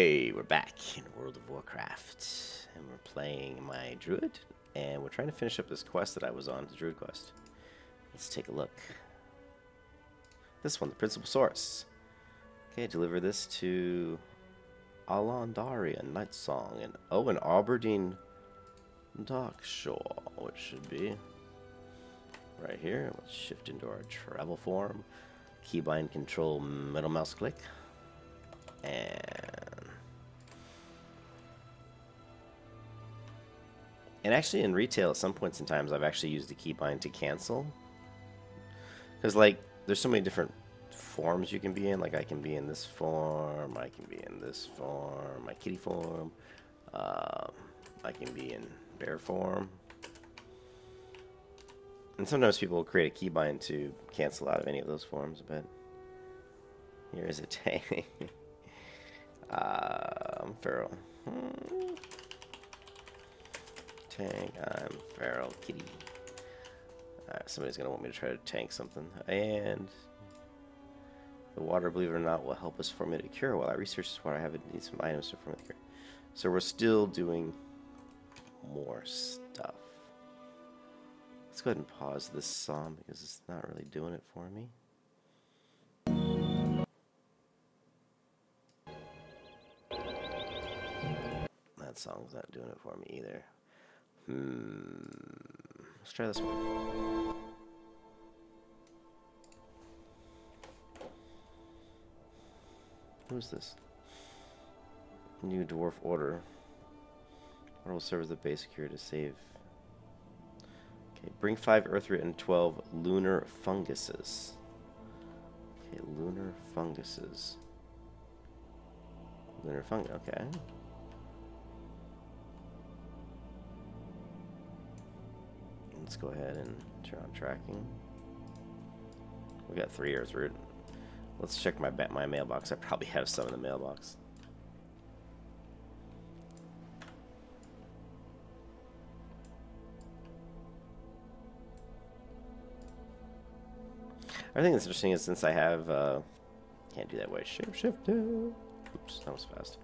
Hey, we're back in World of Warcraft, and we're playing my Druid, and we're trying to finish up this quest that I was on, the Druid quest. Let's take a look. This one, the Principal Source. Okay, deliver this to Alandaria, Night Song, and an Aberdeen Dockshore, which should be right here. Let's shift into our travel form. Keybind control middle mouse click. And actually in retail at some points in times I've actually used the keybind to cancel. Because like there's so many different forms you can be in. Like I can be in this form, I can be in this form, my kitty form, I can be in bear form. And sometimes people will create a keybind to cancel out of any of those forms, but here is a tank. I'm feral. Tank, I'm feral kitty. Somebody's gonna want me to try to tank something. And the water, believe it or not, will help us formulate a cure. While I research this water, I have need some items to formulate a cure. So we're still doing more stuff. Let's go ahead and pause this song because it's not really doing it for me. That song's not doing it for me either. Let's try this one. Who's this? New Dwarf Order. Order will serve as the base cure to save. Okay, bring 5 earth root and 12 lunar funguses. Okay, lunar funguses. Lunar fungus, okay. Let's go ahead and turn on tracking. We got 3 earth root. Let's check my mailbox. I probably have some in the mailbox. I think that's interesting is since I have can't do that way. Shift. Oops, that was fast.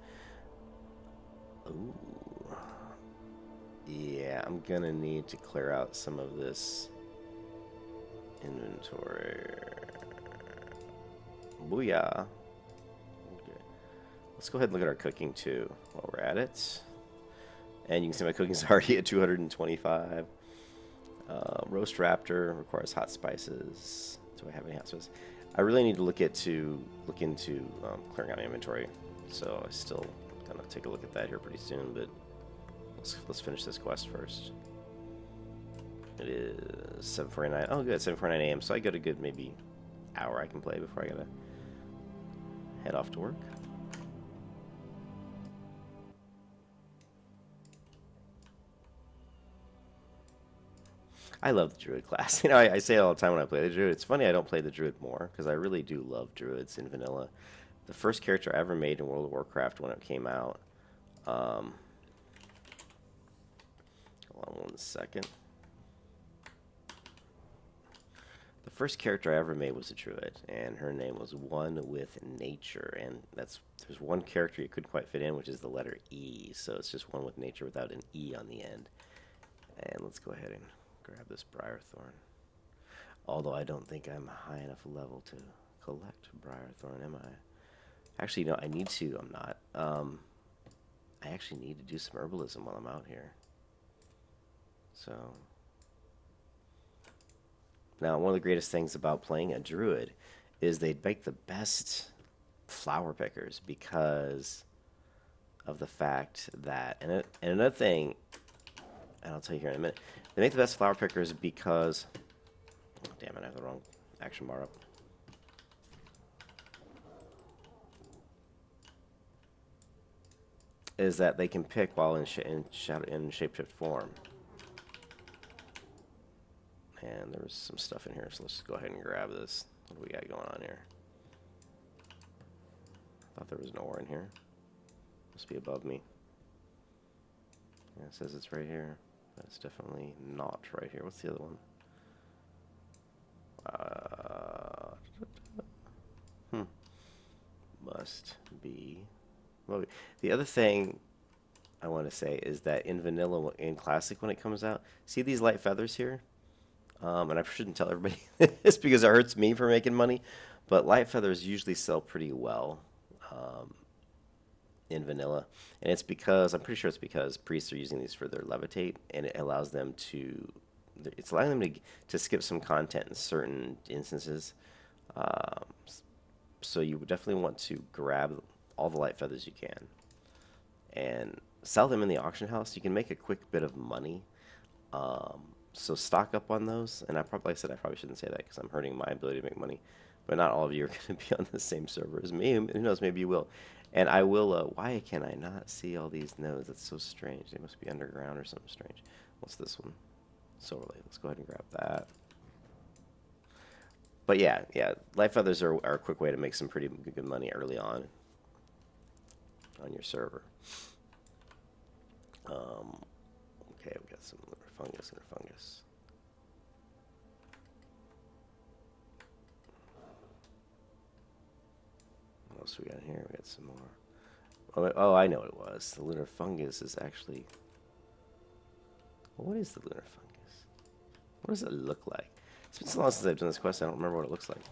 Ooh. Yeah, I'm gonna need to clear out some of this inventory. Booyah. Okay. Let's go ahead and look at our cooking too while we're at it. And you can see my cooking's already at 225. Roast Raptor requires hot spices. Do I have any hot spices? I really need to look into clearing out my inventory. So I still gonna take a look at that here pretty soon, but let's finish this quest first. It is 7:49. Oh, good, 7:49 a.m. So I got a good maybe hour I can play before I gotta head off to work. I love the Druid class. You know, I say it all the time when I play the Druid. It's funny I don't play the Druid more because I really do love Druids in vanilla. The first character I ever made in World of Warcraft when it came out. Hold on 1 second. The first character I ever made was a Druid, and her name was One with Nature, and there's one character you couldn't quite fit in, which is the letter E, so it's just One with Nature without an E on the end. And let's go ahead and grab this Briarthorn. Although I don't think I'm high enough level to collect Briarthorn, am I? Actually, no, I need to. I'm not. I actually need to do some herbalism while I'm out here. So now, one of the greatest things about playing a Druid is they make the best flower pickers because of the fact that, and another thing, and I'll tell you here in a minute, they make the best flower pickers because, oh, damn it, I have the wrong action bar up. Is that they can pick while in shapeshift form. And there was some stuff in here, so let's just go ahead and grab this. What do we got going on here? I thought there was an ore in here. Must be above me. Yeah, it says it's right here. That's definitely not right here. What's the other one? Must be Well, the other thing I want to say is that in vanilla, in classic, when it comes out, see these light feathers here? And I shouldn't tell everybody this because it hurts me for making money, but light feathers usually sell pretty well um, in vanilla, and it's because I'm pretty sure it's because priests are using these for their levitate, and it allows them to, it's allowing them to skip some content in certain instances. Um, so you would definitely want to grab all the light feathers you can and sell them in the auction house. You can make a quick bit of money. So stock up on those. And I probably, like I said, I probably shouldn't say that because I'm hurting my ability to make money. But not all of you are going to be on the same server as me. Who knows? Maybe you will. And I will. Why can I not see all these nodes? That's so strange. They must be underground or something strange. What's this one? Solar Lake. Let's go ahead and grab that. But yeah, light feathers are a quick way to make some pretty good money early on your server. Okay, we got some lunar fungus. What else we got here? We got some more. Oh, I know what it was. The lunar fungus is actually. What is the lunar fungus? What does it look like? It's been so long since I've done this quest, I don't remember what it looks like.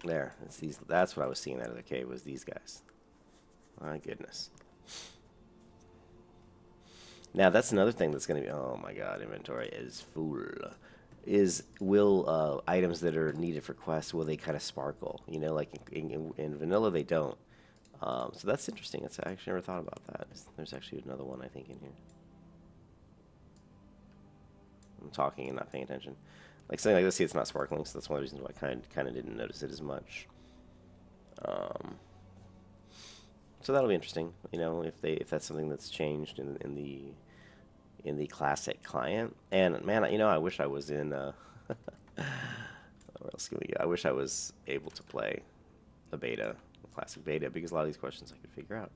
There, it's these. That's what I was seeing out of the cave, was these guys. My goodness. Now that's another thing that's going to be. Oh my God, inventory is full. Will items that are needed for quests, will they kind of sparkle? You know, like in vanilla they don't. So that's interesting. I actually never thought about that. There's actually another one I think in here. I'm talking and not paying attention. Like something like this, see, it's not sparkling, so that's one of the reasons why I kind of didn't notice it as much. So that'll be interesting. You know, if that's something that's changed in the classic client. And man, you know, I wish I was in. Where else can we go? I wish I was able to play the beta, the classic beta, because a lot of these questions I could figure out.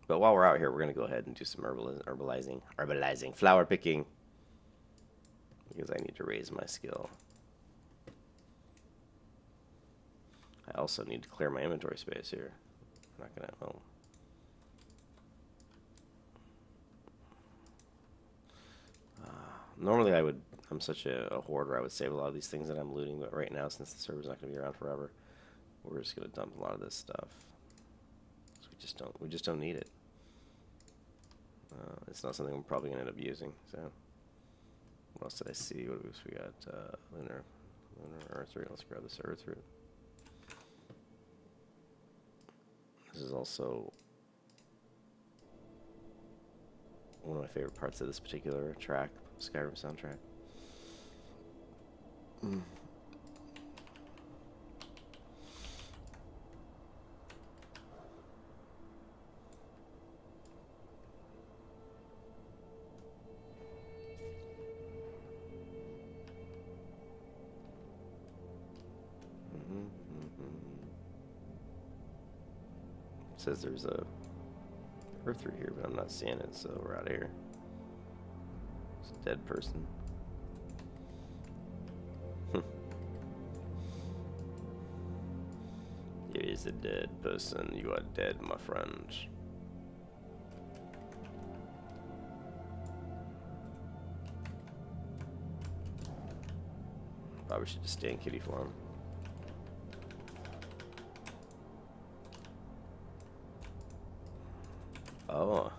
But while we're out here, we're going to go ahead and do some herbalizing, flower picking, because I need to raise my skill. I also need to clear my inventory space here. I'm not going to, well. Normally I'm such a hoarder, I would save a lot of these things that I'm looting, but right now, since the server's not going to be around forever, we're just going to dump a lot of this stuff. We just don't need it. It's not something we're probably going to end up using. So, what else did I see? What else we got? Lunar earth root. Let's grab this earth root. This is also one of my favorite parts of this particular track, Skyrim soundtrack. It says there's a earth through here, but I'm not seeing it, so we're out of here. It's a dead person. It is a dead person. You are dead, my friend. Probably should just stay in kitty form. Oh,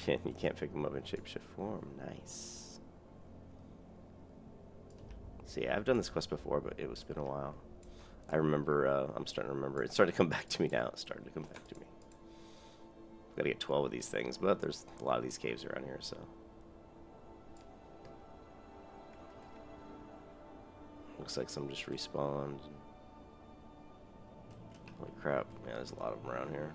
you can't pick them up in shapeshift form. Nice. See, I've done this quest before, but it's been a while. I remember, I'm starting to remember. It's starting to come back to me now. It's starting to come back to me. I've got to get 12 of these things, but there's a lot of these caves around here, so. Looks like some just respawned. Holy crap. Yeah, there's a lot of them around here.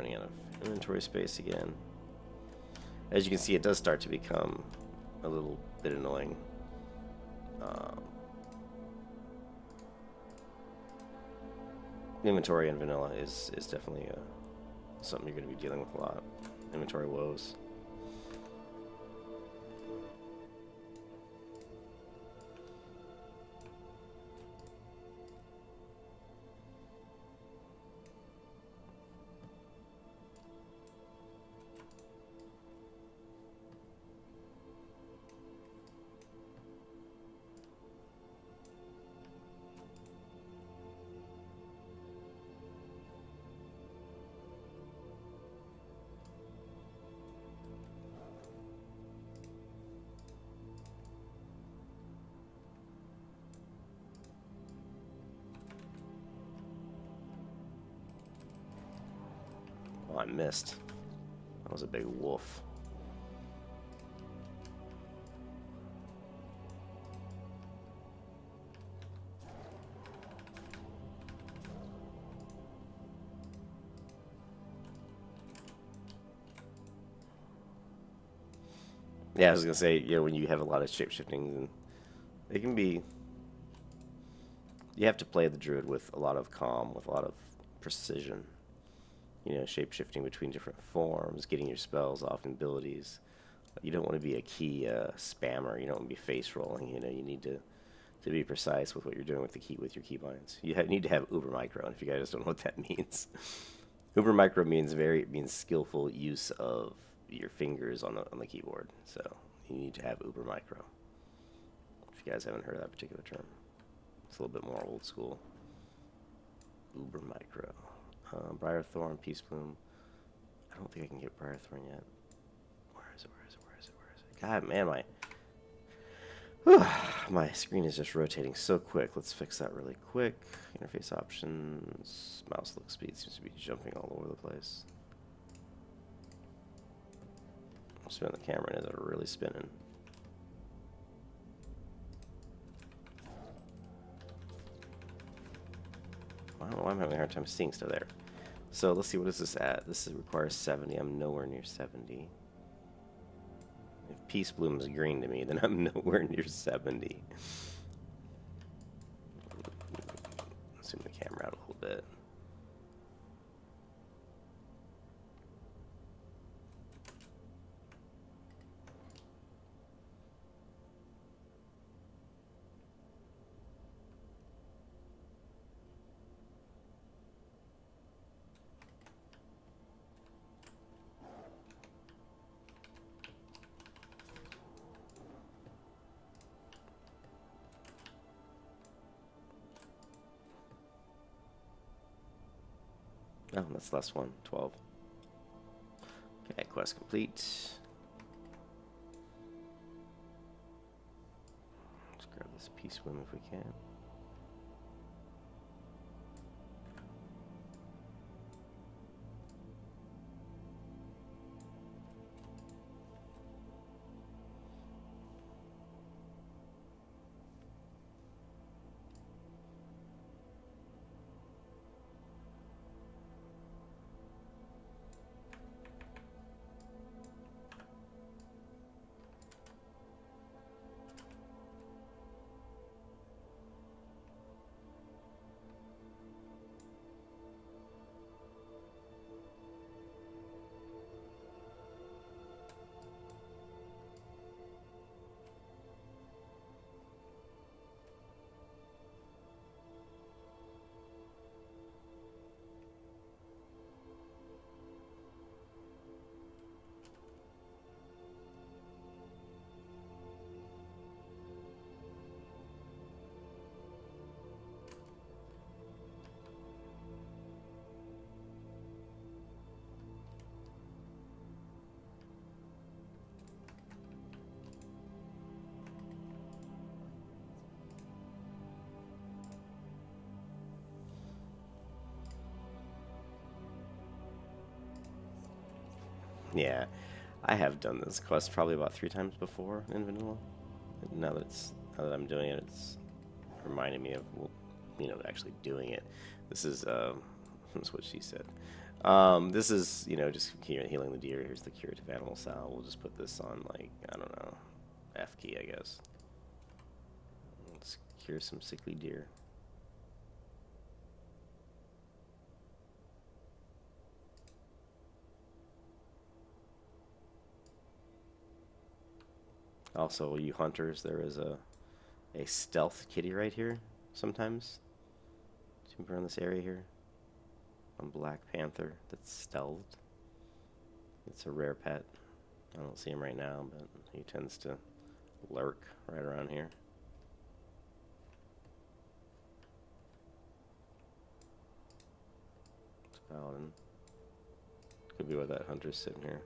running out of inventory space again. As you can see, it does start to become a little bit annoying. Inventory in vanilla is definitely something you're going to be dealing with a lot. Inventory woes. Oh, I missed. That was a big wolf. Yeah, I was gonna say, you know, when you have a lot of shapeshifting, and it can be. You have to play the druid with a lot of calm, with a lot of precision. You know, shapeshifting between different forms, getting your spells off and abilities. You don't want to be a key spammer. You don't want to be face rolling. You know, you need to be precise with what you're doing with your keybinds. You need to have uber micro. And if you guys don't know what that means, uber micro means skillful use of your fingers on the keyboard. So you need to have uber micro. If you guys haven't heard of that particular term, it's a little bit more old school. Uber micro. Briarthorn, Peacebloom. I don't think I can get Briarthorn yet. Where is it? God, man, my screen is just rotating so quick. Let's fix that really quick. Interface options. Mouse look speed seems to be jumping all over the place. Spin the camera and it's really spinning. I don't know why I'm having a hard time seeing stuff there. So let's see, what is this at? This requires 70. I'm nowhere near 70. If Peace Bloom is green to me, then I'm nowhere near 70. Zoom the camera out a little bit. Oh, that's the last one. 12. Okay, quest complete. Let's grab this Peace Bloom if we can. Yeah, I have done this quest probably about 3 times before in vanilla. Now that I'm doing it, it's reminding me of, well, you know, actually doing it. This is that's what she said. This is, you know, just healing the deer. Here's the curative animal salve. We'll just put this on, like, I don't know, F key, I guess. Let's cure some sickly deer. Also, you hunters, there is a stealth kitty right here sometimes. Timber in this area here. A black panther that's stealthed. It's a rare pet. I don't see him right now, but he tends to lurk right around here. It's paladin. Could be why that hunter's sitting here.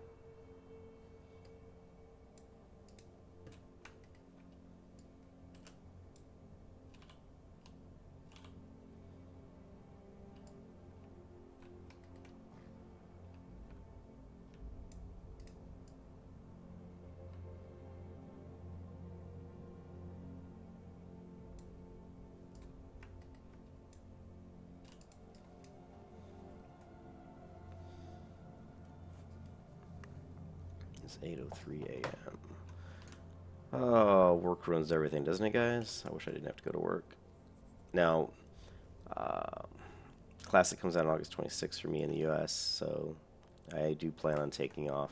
It's 8:03 a.m. Oh, work ruins everything, doesn't it, guys? I wish I didn't have to go to work. Now, Classic comes out on August 26th for me in the U.S., so I do plan on taking off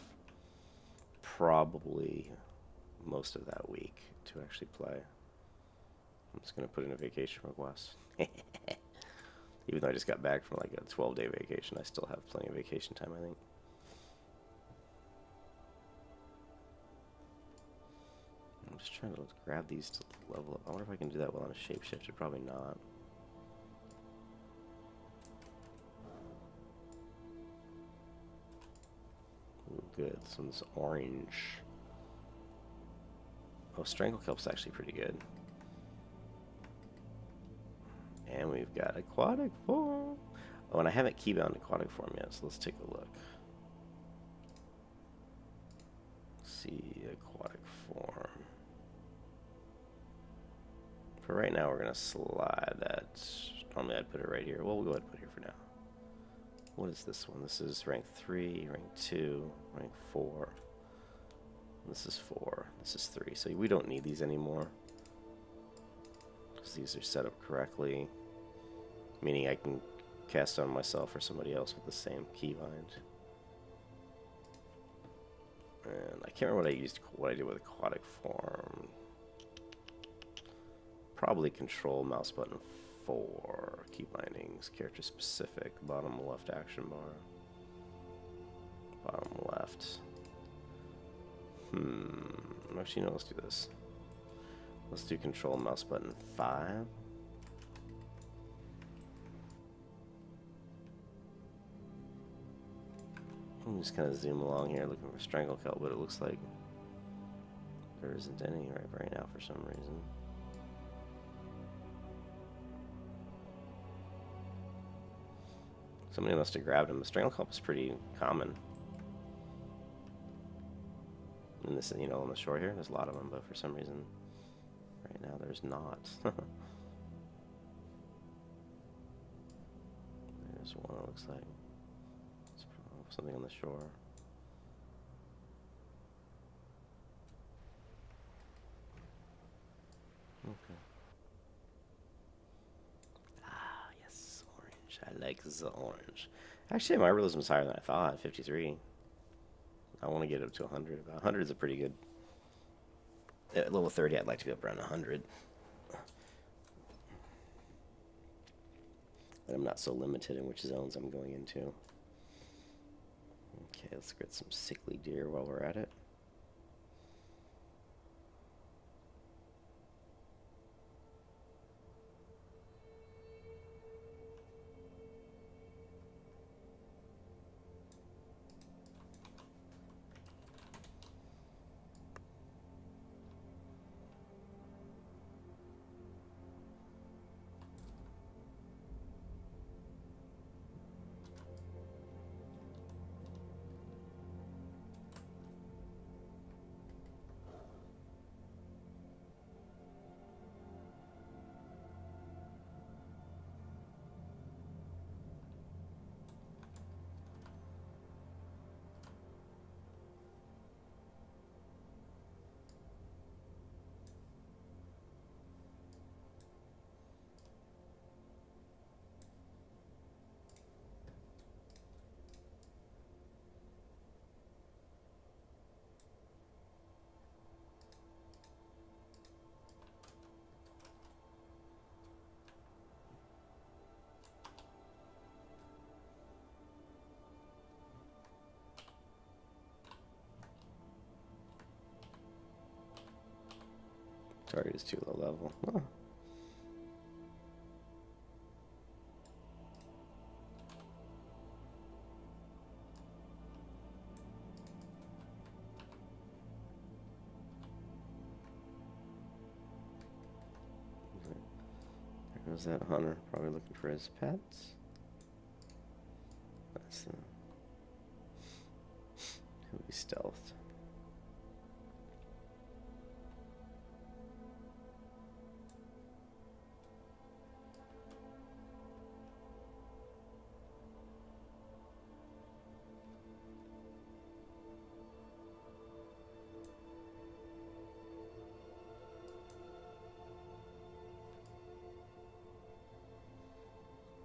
probably most of that week to actually play. I'm just going to put in a vacation request. Even though I just got back from like a 12-day vacation, I still have plenty of vacation time, I think. I'm just trying to grab these to level up. I wonder if I can do that while I'm a shapeshifter. Probably not. Ooh, good. This one's orange. Oh, Strangle Kelp's actually pretty good. And we've got Aquatic form. Oh, and I haven't keybound Aquatic form yet, so let's take a look. Let's see, Aquatic form. For right now, we're going to slide that. Normally, I'd put it right here. Well, we'll go ahead and put it here for now. What is this one? This is rank 3, rank 2, rank 4. This is 4. This is 3. So we don't need these anymore, because these are set up correctly. Meaning I can cast on myself or somebody else with the same keybind. And I can't remember what I did with Aquatic form. Probably control mouse button 4. Key bindings, character specific, bottom left action bar. Bottom left. Actually, no, let's do this. Let's do control mouse button 5. I'm just kind of zoom along here looking for Strangle Kelp, but it looks like there isn't any right now for some reason. Somebody must have grabbed him. The Strangle Kelp is pretty common. And this, you know, on the shore here, there's a lot of them, but for some reason, right now there's not. There's one, it looks like. It's something on the shore. Okay. Ah, yes, orange. I like the orange. Actually, my realism is higher than I thought, 53. I want to get up to 100. About 100 is a pretty good... At level 30, I'd like to be up around 100. But I'm not so limited in which zones I'm going into. Okay, let's get some sickly deer while we're at it. Target is too low level. Huh. There goes that hunter, probably looking for his pets. That's the... He'll be stealthed.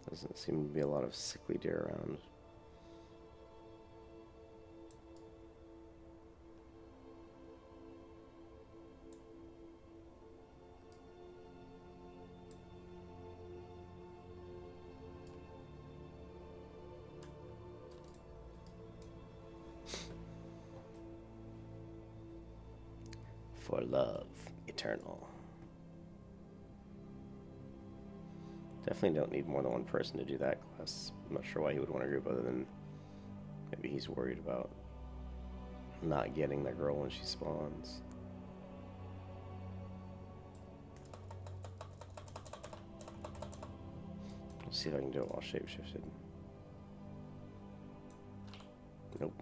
Doesn't seem to be a lot of sickly deer around. For love eternal. Definitely don't need more than one person to do that quest. I'm not sure why he would want a group other than maybe he's worried about not getting that girl when she spawns. Let's see if I can do it while shapeshifted. Nope.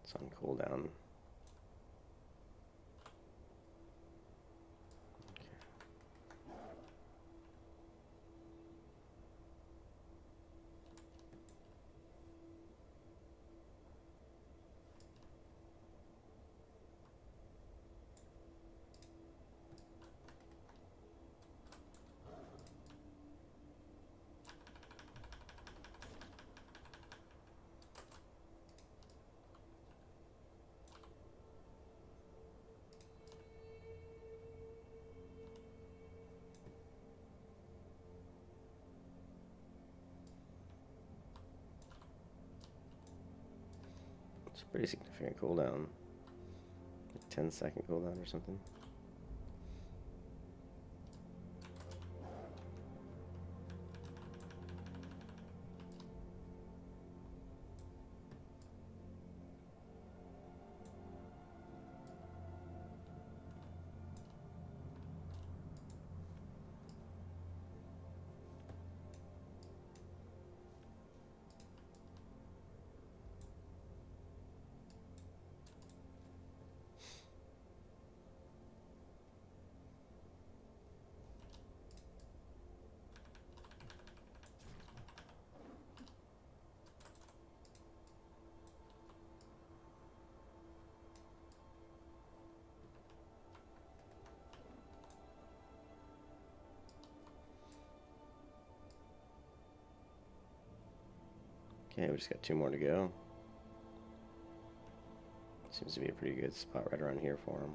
It's on cooldown. It's a pretty significant cooldown. Like 10-second cooldown or something. Okay, we just got 2 more to go. Seems to be a pretty good spot right around here for him.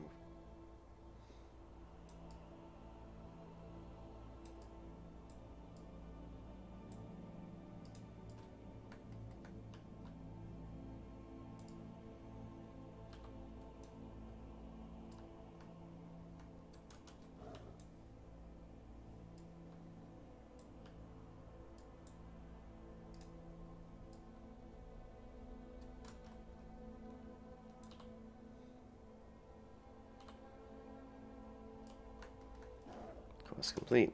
Quest complete.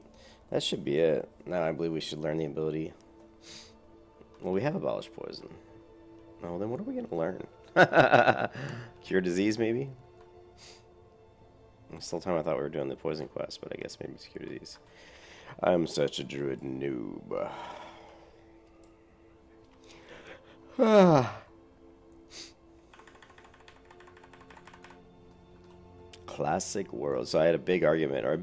That should be it. Now I believe we should learn the ability. Well, we have abolished poison. Oh, then what are we going to learn? Cure disease, maybe? This whole time I thought we were doing the poison quest, but I guess maybe it's cure disease. I'm such a druid noob. Classic world. So I had a big argument, or a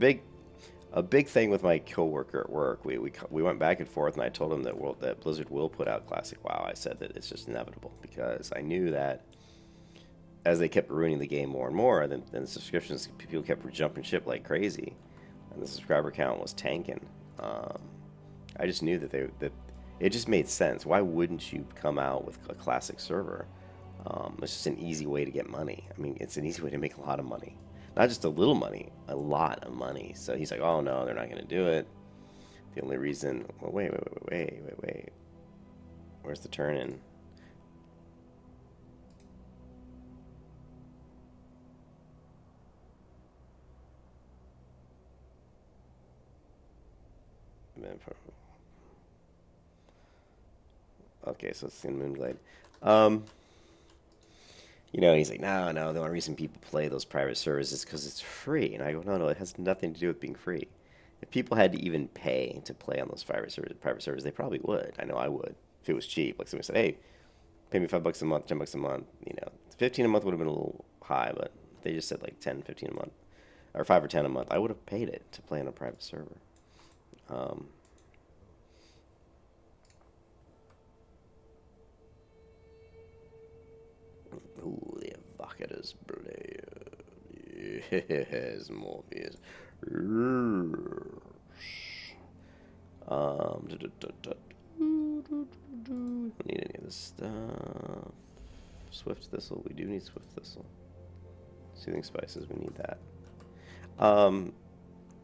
big thing with my coworker at work. We went back and forth, and I told him that Blizzard will put out Classic WoW. I said that it's just inevitable because I knew that as they kept ruining the game more and more, then the subscriptions, people kept jumping ship like crazy. and the subscriber count was tanking. I just knew that it just made sense. Why wouldn't you come out with a classic server? It's just an easy way to get money. I mean, it's an easy way to make a lot of money. Not just a little money, a lot of money. So he's like, oh no, they're not going to do it. The only reason... Well, wait. Where's the turn-in? Okay, so it's in Moonglade. You know, he's like, no, the only reason people play those private servers is because it's free. And I go, no, it has nothing to do with being free. If people had to even pay to play on those private servers, they probably would. I know I would. If it was cheap. Like somebody said, hey, pay me $5 a month, $10 a month. You know, 15 a month would have been a little high, but if they just said like 10, 15 a month, or 5 or 10 a month, I would have paid it to play on a private server. Ooh, the evocator's blade. Yes, Morpheus. We don't need any of this stuff. Swift Thistle. We do need Swift Thistle. Soothing Spices. We need that.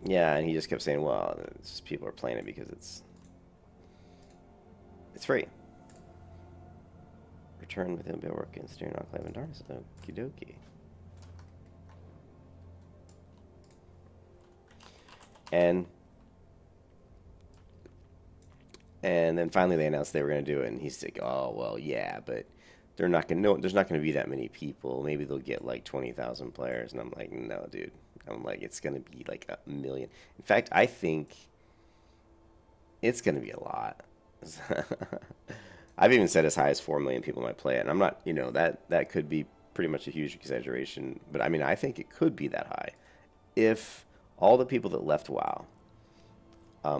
Yeah, and he just kept saying, well, it's just people are playing it because it's free. Return within Billwork and Steering Enclave and Darkness. Okie dokie. And then finally they announced they were going to do it, and he's like, oh, well, yeah, but they're not going to know. There's not going to be that many people. Maybe they'll get like 20,000 players. And I'm like, no, dude. I'm like, it's going to be like 1 million. In fact, I think it's going to be a lot. I've even said as high as 4 million people might play it. And I'm not, you know, that could be pretty much a huge exaggeration. But I mean, I think it could be that high. If all the people that left WoW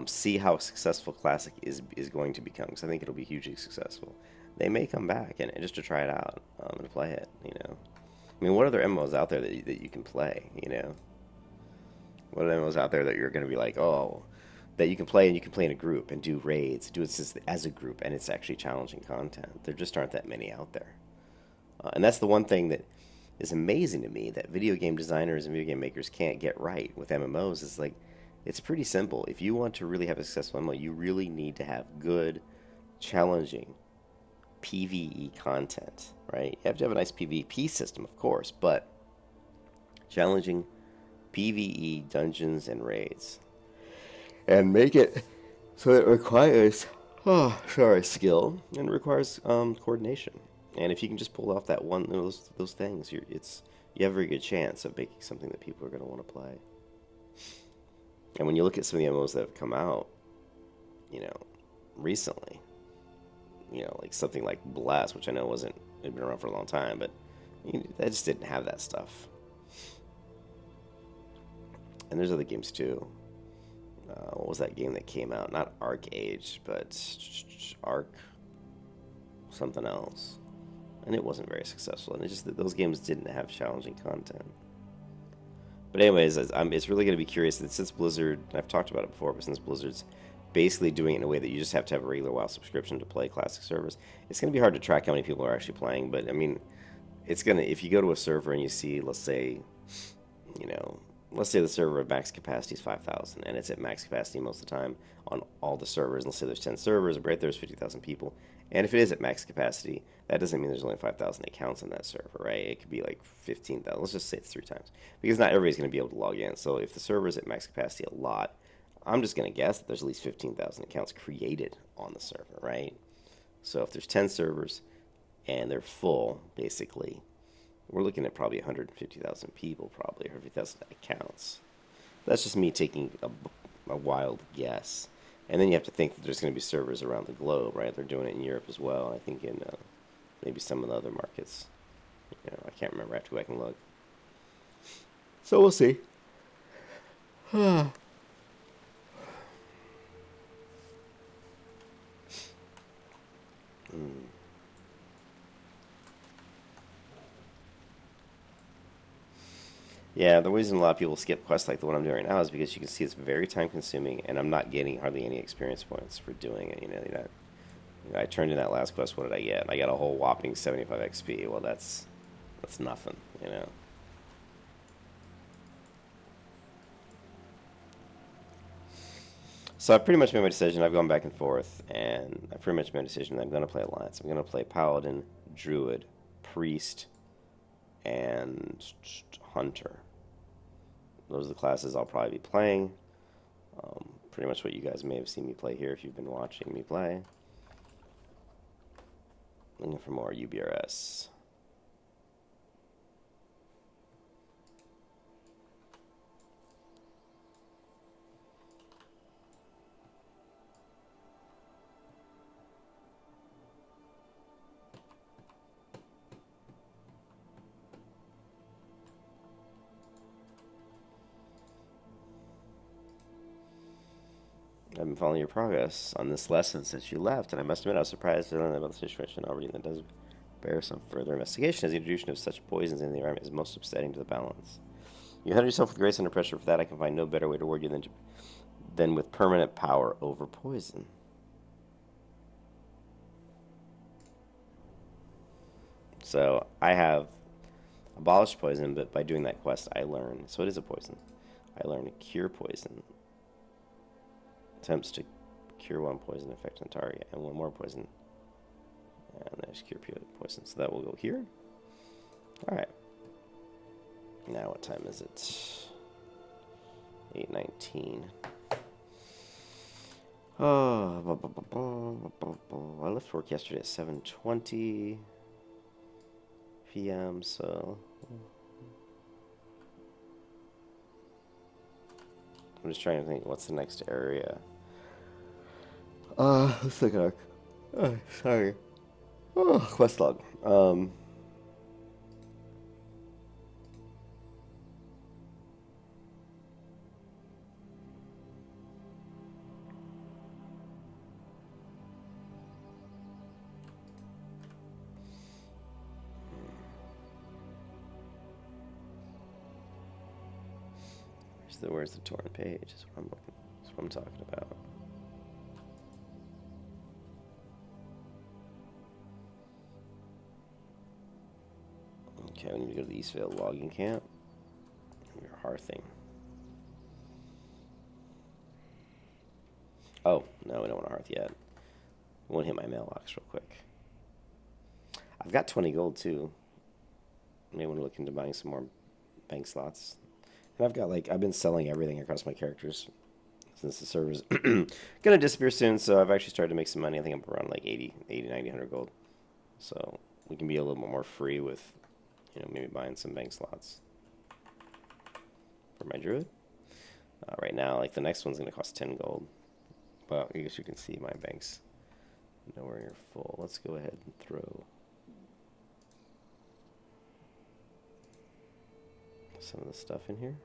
see how successful Classic is going to become, because I think it'll be hugely successful, they may come back and just to try it out and play it, you know. I mean, what other MMOs out there that you can play, you know? What other MMOs out there that you're going to be like, oh, that you can play, and you can play in a group and do raids, do it as a group, and it's actually challenging content. There just aren't that many out there. And that's the one thing that is amazing to me that video game designers and video game makers can't get right with MMOs. Is like, it's pretty simple. If you want to really have a successful MMO, you really need to have good, challenging PvE content, right? You have to have a nice PvP system, of course, but challenging PvE dungeons and raids. And make it so it requires, skill, and requires coordination. And if you can just pull off that one, those things, you have a very good chance of making something that people are going to want to play. And when you look at some of the MMOs that have come out, you know, recently, you know, like something like Blast, which I know had been around for a long time, but that just didn't have that stuff. And there's other games too. What was that game that came out? Not Arc Age, but Arc something else. And it wasn't very successful. And it's just that those games didn't have challenging content. But anyways, it's really going to be curious that since Blizzard, I've talked about it before, but since Blizzard's basically doing it in a way that you just have to have a regular WoW subscription to play classic servers, it's going to be hard to track how many people are actually playing. But I mean, it's going to, if you go to a server and you see, let's say the server of max capacity is 5,000, and it's at max capacity most of the time on all the servers. And let's say there's 10 servers, right there's 50,000 people. And if it is at max capacity, that doesn't mean there's only 5,000 accounts on that server, right? It could be like 15,000. Let's just say it's 3 times. Because not everybody's going to be able to log in. So if the server is at max capacity a lot, I'm just going to guess that there's at least 15,000 accounts created on the server, right? So if there's 10 servers and they're full, basically, we're looking at probably 150,000 people, probably, or 50,000 accounts. That's just me taking a wild guess. And then you have to think that there's going to be servers around the globe, right? They're doing it in Europe as well. I think in maybe some of the other markets. You know, I can't remember. I have to go back and look. So we'll see. Yeah, the reason a lot of people skip quests like the one I'm doing right now is because you can see it's very time consuming, and I'm not getting hardly any experience points for doing it. I turned in that last quest. What did I get? I got a whole whopping 75 XP. Well, that's nothing. So I've pretty much made my decision. I've gone back and forth, and I've pretty much made a decision that I'm going to play Alliance. I'm going to play Paladin, Druid, Priest, and Hunter. Those are the classes I'll probably be playing. Pretty much what you guys may have seen me play here if you've been watching me play. Looking for more UBRS. I've been following your progress on this lesson since you left, and I must admit I was surprised to learn about the situation already, and that does bear some further investigation, as the introduction of such poisons in the environment is most upsetting to the balance. You handle yourself with grace under pressure. For that, I can find no better way to reward you than with permanent power over poison. So I have abolished poison, but by doing that quest, I learn. So it is a poison. I learn to cure poison. Attempts to cure one poison effect on target, and one more poison. And there's cure poison. So that will go here. Alright. Now what time is it? 8:19. Oh, I left work yesterday at 7:20 p.m. So I'm just trying to think what's the next area. Let's look at our. Sorry. Quest log. Where's the torn page? Is what I'm looking. That's what I'm talking about. Okay, we need to go to the Eastvale logging camp. We're hearthing. Oh, no, we don't want to hearth yet. I want to hit my mailbox real quick. I've got 20 gold too. I may want to look into buying some more bank slots. And I've been selling everything across my characters since the server's gonna disappear soon, so I've actually started to make some money. I think I'm around like 80, 90, 100 gold. So we can be a little bit more free with, maybe buying some bank slots for my druid. Right now, like the next one's gonna cost 10 gold. Well, I guess you can see my banks nowhere near full. Let's go ahead and throw some of the stuff in here.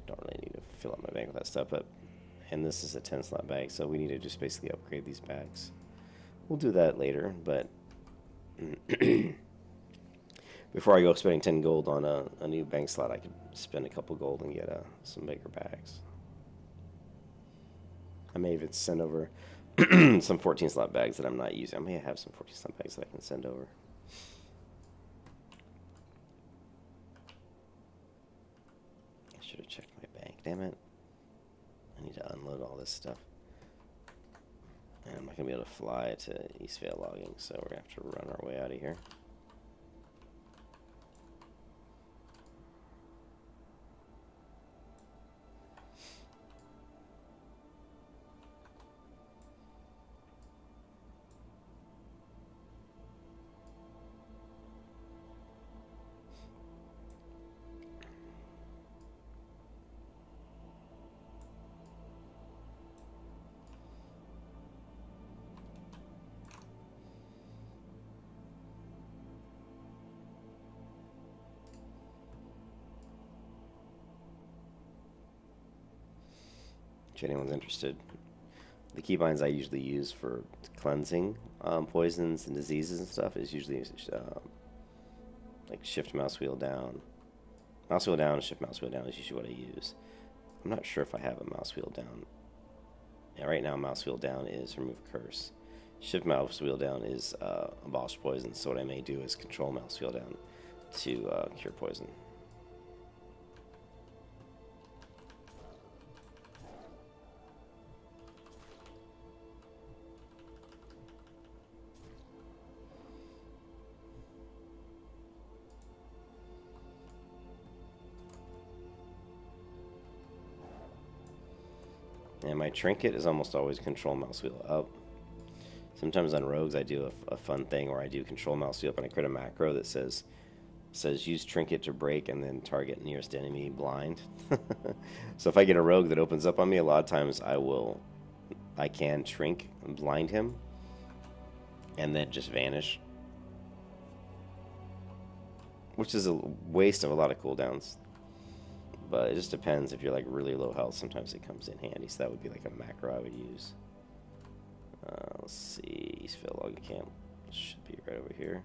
Don't really need to fill up my bank with that stuff, and this is a 10 slot bag, so we need to just basically upgrade these bags. We'll do that later, but before I go spending 10 gold on a new bank slot, I could spend a couple gold and get some bigger bags. I may even send over some 14 slot bags that I'm not using. I may have some 14 slot bags that I can send over. I should have checked my bank, damn it. I need to unload all this stuff. And I'm not going to be able to fly to Eastvale logging, so we're going to have to run our way out of here. if anyone's interested. The keybinds I usually use for cleansing poisons and diseases and stuff is usually like shift mouse wheel down. Mouse wheel down, shift mouse wheel down is usually what I use. I'm not sure if I have a mouse wheel down. Yeah, right now mouse wheel down is remove curse. Shift mouse wheel down is abolish poison. So what I may do is control mouse wheel down to cure poison. And my trinket is almost always control mouse wheel up. Sometimes on rogues I do a fun thing where I do control mouse wheel up and I create a macro that says use trinket to break and then target nearest enemy blind. So if I get a rogue that opens up on me, a lot of times I can trink and blind him and then just vanish, which is a waste of a lot of cooldowns. But it just depends. If you're like really low health, sometimes it comes in handy. So that would be like a macro I would use. Let's see, Eastville Log Camp should be right over here.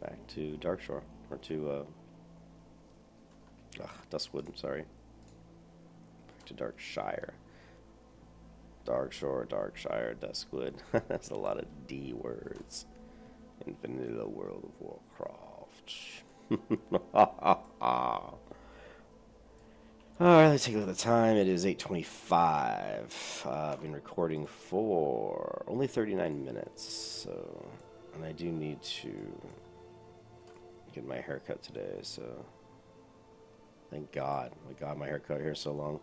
Back to Darkshore, or to Duskwood. I'm sorry. Back to Darkshire. Darkshore, Darkshire, Duskwood. That's a lot of D words in vanilla World of Warcraft. Alright, let's take a look at the time. It is 8:25. I've been recording for only 39 minutes, and I do need to get my haircut today, so thank God. Oh my God, my haircut here so long.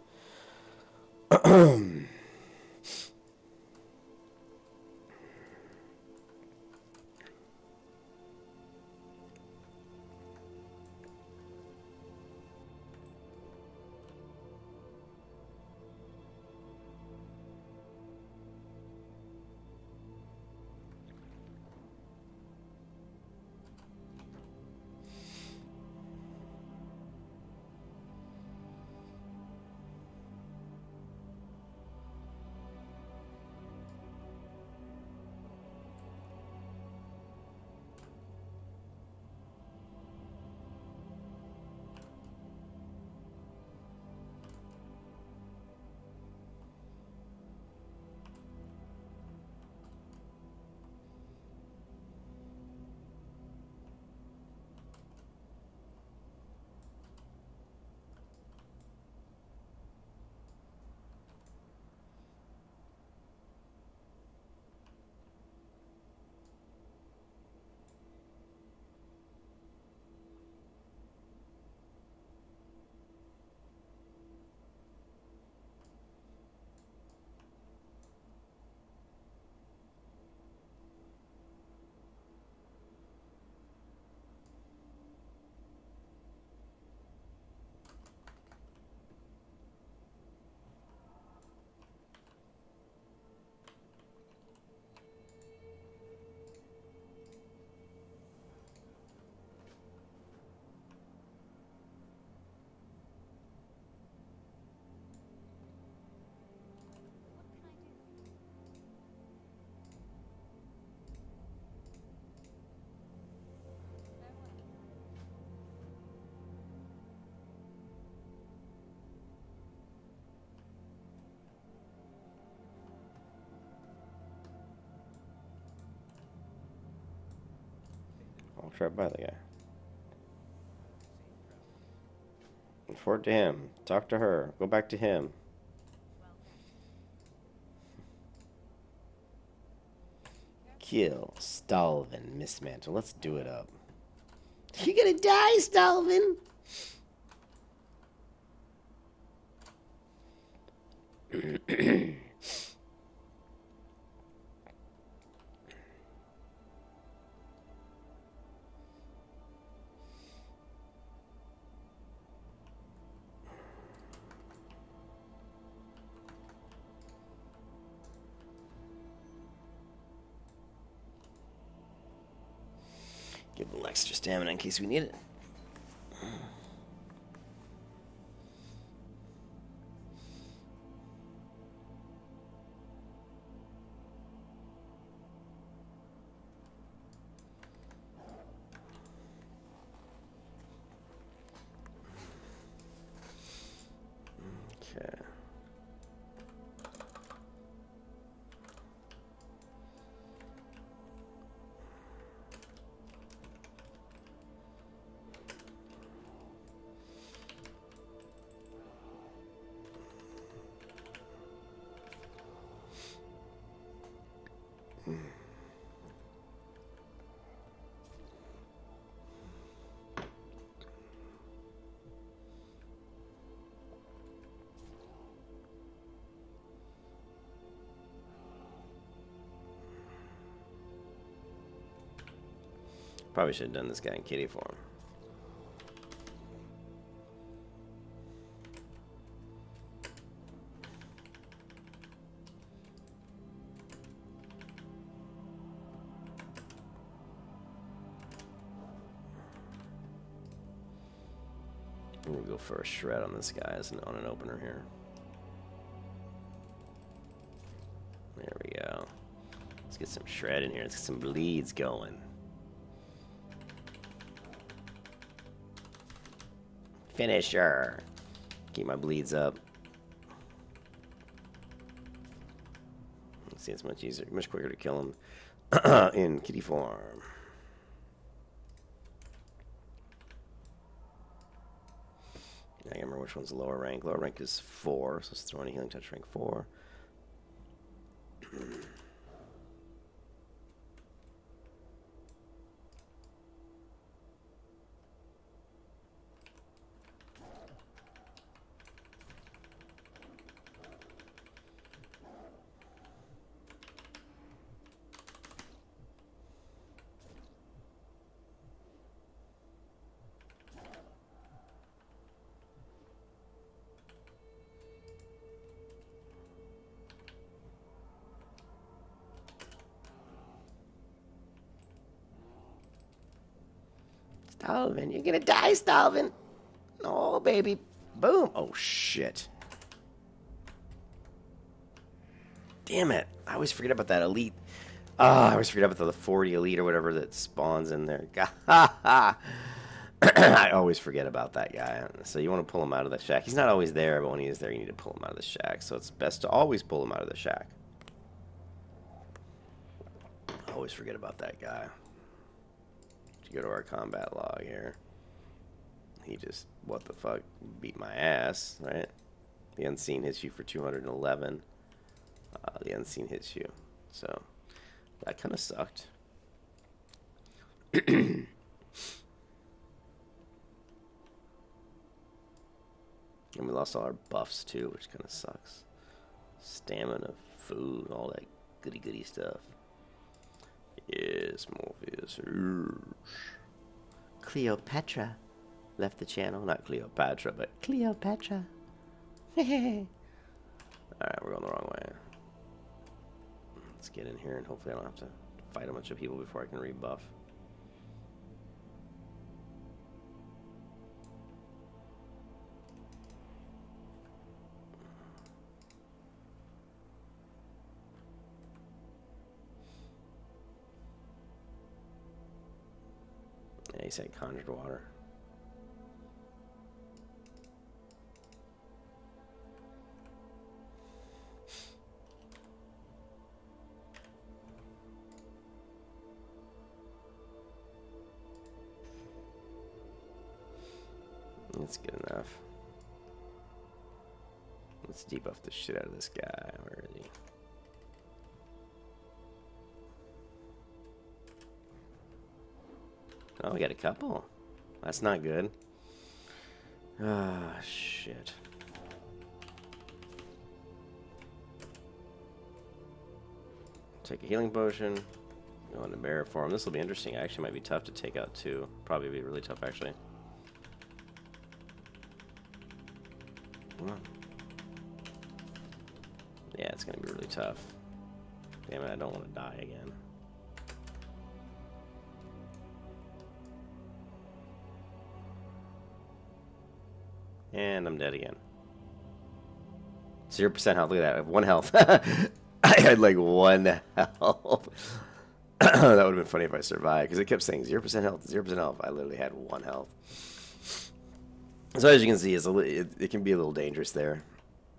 Walked right by the guy. Report to him. Talk to her. Go back to him. Kill. Stalvin. Mismantle. Let's do it up. You're gonna die, Stalvin! Give a little extra stamina in case we need it. Okay. Probably should have done this guy in kitty form. We'll go for a shred on this guy on an opener here. There we go. Let's get some shred in here. Let's get some bleeds going. Finisher. Keep my bleeds up. Let's see, it's much easier, much quicker to kill him in kitty form. I can't remember which one's the lower rank. Lower rank is 4, so let's throw in a healing touch rank 4. Stalvin, you're gonna die, Stalvin. Oh, baby. Boom. Oh, shit. Damn it. I always forget about that elite. I always forget about the 40 elite or whatever that spawns in there. I always forget about that guy. So you want to pull him out of the shack. He's not always there, but when he is there, you need to pull him out of the shack. So it's best to always pull him out of the shack. I always forget about that guy. Go to our combat log here. He just, what the fuck, beat my ass, right? The unseen hits you for 211. The unseen hits you. So, that kind of sucked. And we lost all our buffs too, which kind of sucks. Stamina, food, all that goody stuff. Yes, Morpheus. Cleopatra left the channel. Not Cleopatra, but Cleopatra. Alright, we're going the wrong way. Let's get in here and hopefully I don't have to fight a bunch of people before I can rebuff. Yeah, he said conjured water. That's good enough. Let's debuff the shit out of this guy. Where is he? Oh, we got a couple. That's not good. Ah, shit. Take a healing potion. Go into bear form. This will be interesting. Actually, might be tough to take out too. Probably be really tough, actually. Come on. Yeah, it's gonna be really tough. Damn it, I don't want to die again. And I'm dead again. 0% health. Look at that. I have 1 health. I had like 1 health. That would have been funny if I survived, because it kept saying 0% health, 0% health. I literally had 1 health. So as you can see, it can be a little dangerous there.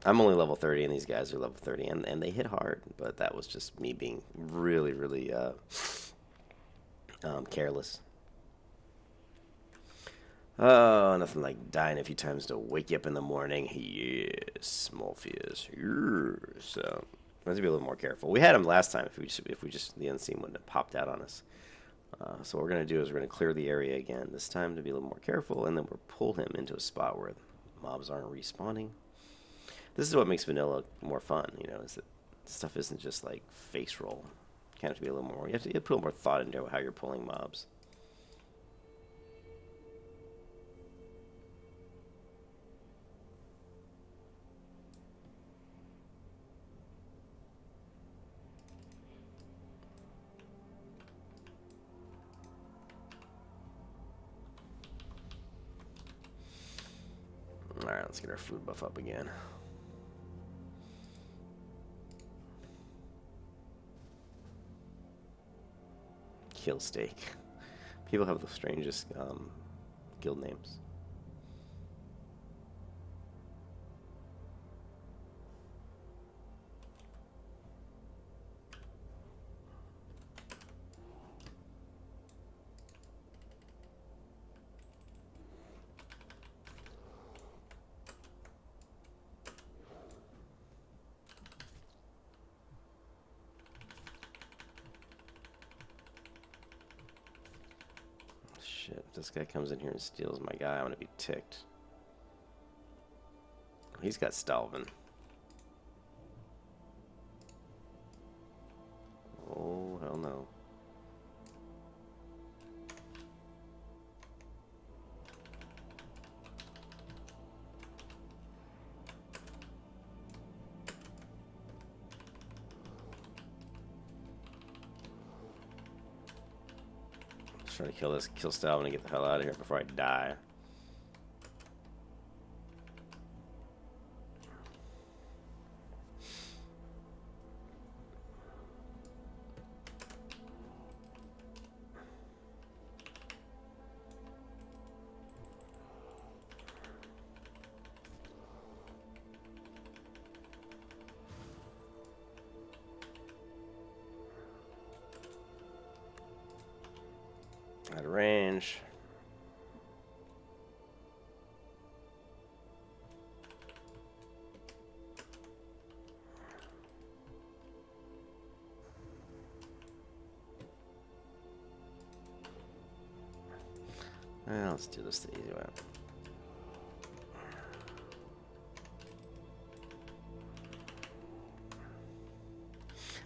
I'm only level 30, and these guys are level 30, and they hit hard. But that was just me being really, really careless. Oh, nothing like dying a few times to wake you up in the morning. Yes, small fears. Yes. So, we have to be a little more careful. We had him last time if we just the unseen wouldn't have popped out on us. So what we're going to do is we're going to clear the area again. This time to be a little more careful, and then we'll pull him into a spot where mobs aren't respawning. This is what makes vanilla more fun, you know, is that stuff isn't just like face roll. You kind of have to be a little more. You have to put a little more thought into how you're pulling mobs. Alright, let's get our food buff up again. Kill steak. People have the strangest guild names. Shit, if this guy comes in here and steals my guy, I'm gonna be ticked. He's got Stalvin. Oh, hell no. Trying to kill Stalvin and get the hell out of here before I die. Out of range. Well, let's do this the easy way.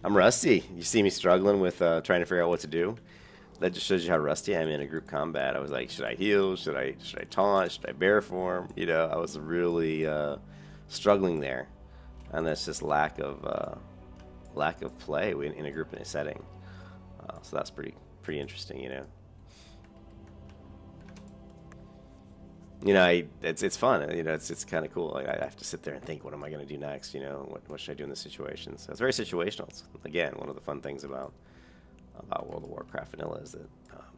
I'm rusty. You see me struggling with trying to figure out what to do. That just shows you how rusty I am in a group combat. I was like, should I heal? Should I taunt? Should I bear form? You know, I was really struggling there, and that's just lack of play in a group in a setting. So that's pretty interesting, you know. You know, it's fun. You know, it's kind of cool. Like, I have to sit there and think, what am I going to do next? You know, what should I do in this situation? So it's very situational. It's, again, one of the fun things about World of Warcraft vanilla is that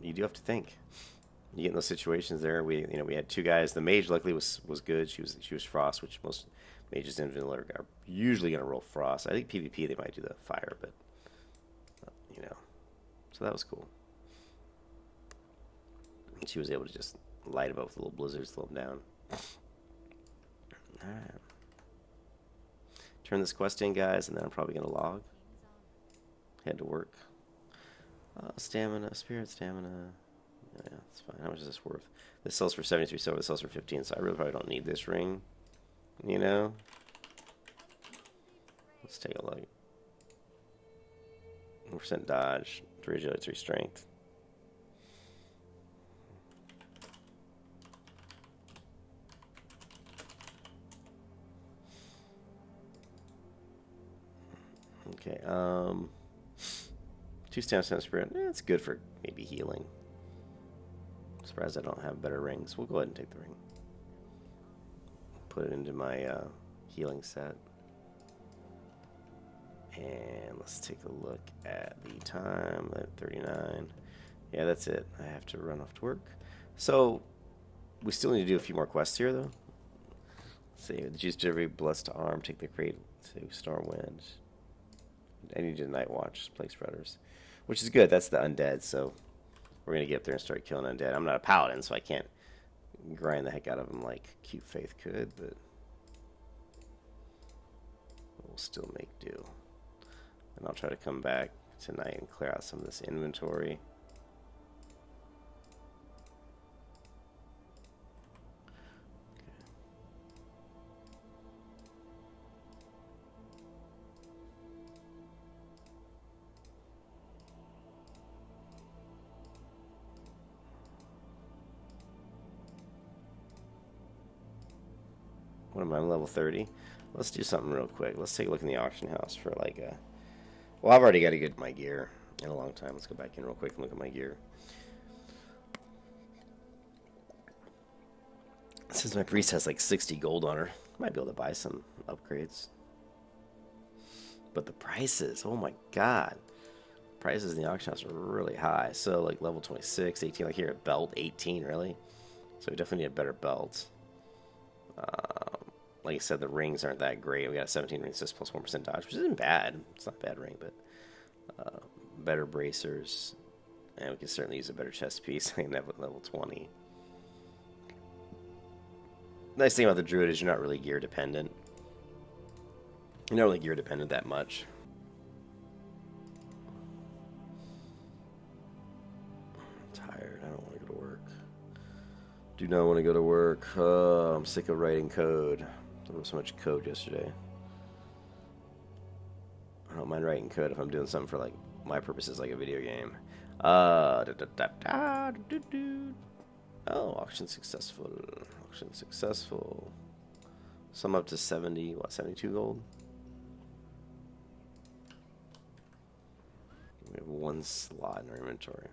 you do have to think. You get in those situations there. We had 2 guys. The mage luckily was good. She was frost, which most mages in vanilla are usually going to roll frost. I think PvP they might do the fire, but you know, so that was cool. And she was able to just light about with little blizzards, slow them down. Alright. Turn this quest in, guys, and then I'm probably going to log. Head to work. Stamina, spirit stamina. Yeah, that's fine. How much is this worth? This sells for 73 silver, this sells for 15, so I really probably don't need this ring. You know? Let's take a look. 1% dodge, 3 agility, 3 strength. Okay, 2 stamina spirit. It's good for maybe healing. I'm surprised I don't have better rings. We'll go ahead and take the ring. Put it into my healing set. And let's take a look at the time at 39. Yeah, that's it. I have to run off to work. So, we still need to do a few more quests here, though. Let's see. The juice delivery, blessed arm, take the crate to Starwind. I need to night watch, plague spreaders. Which is good. That's the undead, so we're going to get up there and start killing undead. I'm not a paladin, so I can't grind the heck out of them like Cute Faith could, but we'll still make do. And I'll try to come back tonight and clear out some of this inventory. What am I, level 30? Let's do something real quick. Let's take a look in the auction house for like a... Well, I've already got to get my gear in a long time. Let's go back in real quick and look at my gear. Since my priest has like 60 gold on her, I might be able to buy some upgrades. But the prices, oh my god. Prices in the auction house are really high. So like level 26, 18, like here at belt, 18 really. So we definitely need a better belt. Like I said, the rings aren't that great. We got a 17 ring assist plus 1% dodge, which isn't bad. It's not a bad ring, but better bracers. And we can certainly use a better chest piece. I can have level 20. Nice thing about the Druid is you're not really gear dependent. You're not really gear dependent that much. I'm tired. I don't want to go to work. Do not want to go to work. I'm sick of writing code. There was so much code yesterday. I don't mind writing code if I'm doing something for like my purposes, like a video game. Oh, auction successful. Auction successful. Some up to 70. What? 72 gold. We have 1 slot in our inventory.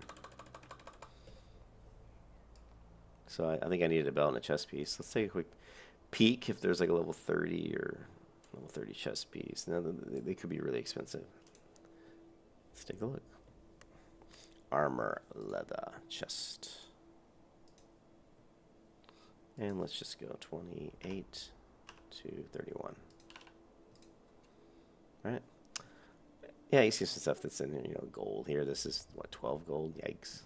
So I think I needed a belt and a chest piece. Let's take a quick peek if there's like a level 30 or level 30 chest piece. Now they could be really expensive. Let's take a look. Armor, leather, chest. And let's just go 28 to 31. Alright. Yeah, you see some stuff that's in, you know, gold here. This is, what, 12 gold? Yikes.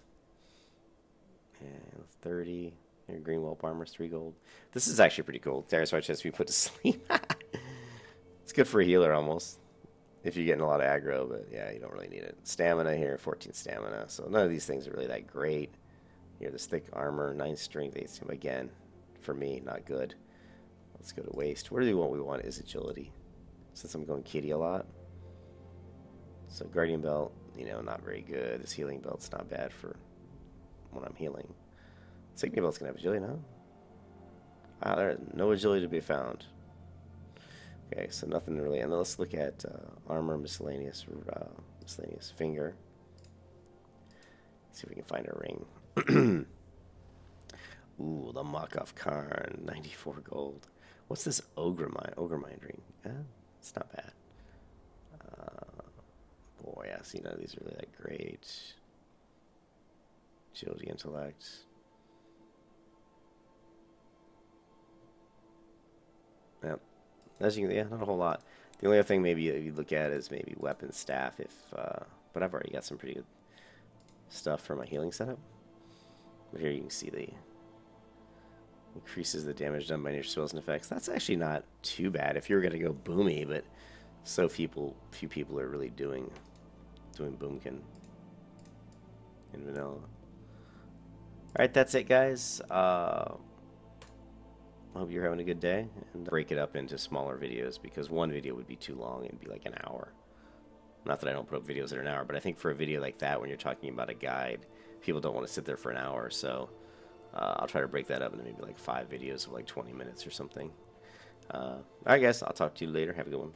And 30. Your green whelp armor's 3 gold. This is actually pretty cool. There's why chest we put to sleep. It's good for a healer almost. If you're getting a lot of aggro, but yeah, you don't really need it. Stamina here, 14 stamina. So none of these things are really that great. Here, this thick armor, 9 strength, 8 stamina. Again, for me, not good. Let's go to waist. What we want is agility. Since I'm going kitty a lot. So guardian belt, you know, not very good. This healing belt's not bad for when I'm healing. Signia belt's gonna have agility now. Ah, there's no agility to be found. Okay, so nothing really. And then let's look at armor, miscellaneous finger. See if we can find a ring. Ooh, the Mock-Off Karn, 94 gold. What's this Ogre Mind ring? It's not bad. Boy, I see none of these are really that great. Agility, intellect. Yep. As you can, yeah, not a whole lot. The only other thing maybe you look at is maybe weapon staff. But I've already got some pretty good stuff for my healing setup. But here you can see Increases the damage done by nature spells and effects. That's actually not too bad if you were gonna go boomy, but few people are really doing boomkin in vanilla. Alright, that's it, guys. I hope you're having a good day, and break it up into smaller videos because one video would be too long. It'd be like an hour. Not that I don't put up videos that are an hour, but I think for a video like that, when you're talking about a guide, people don't want to sit there for an hour. So I'll try to break that up into maybe like 5 videos of like 20 minutes or something. Alright, guys, I'll talk to you later. Have a good one.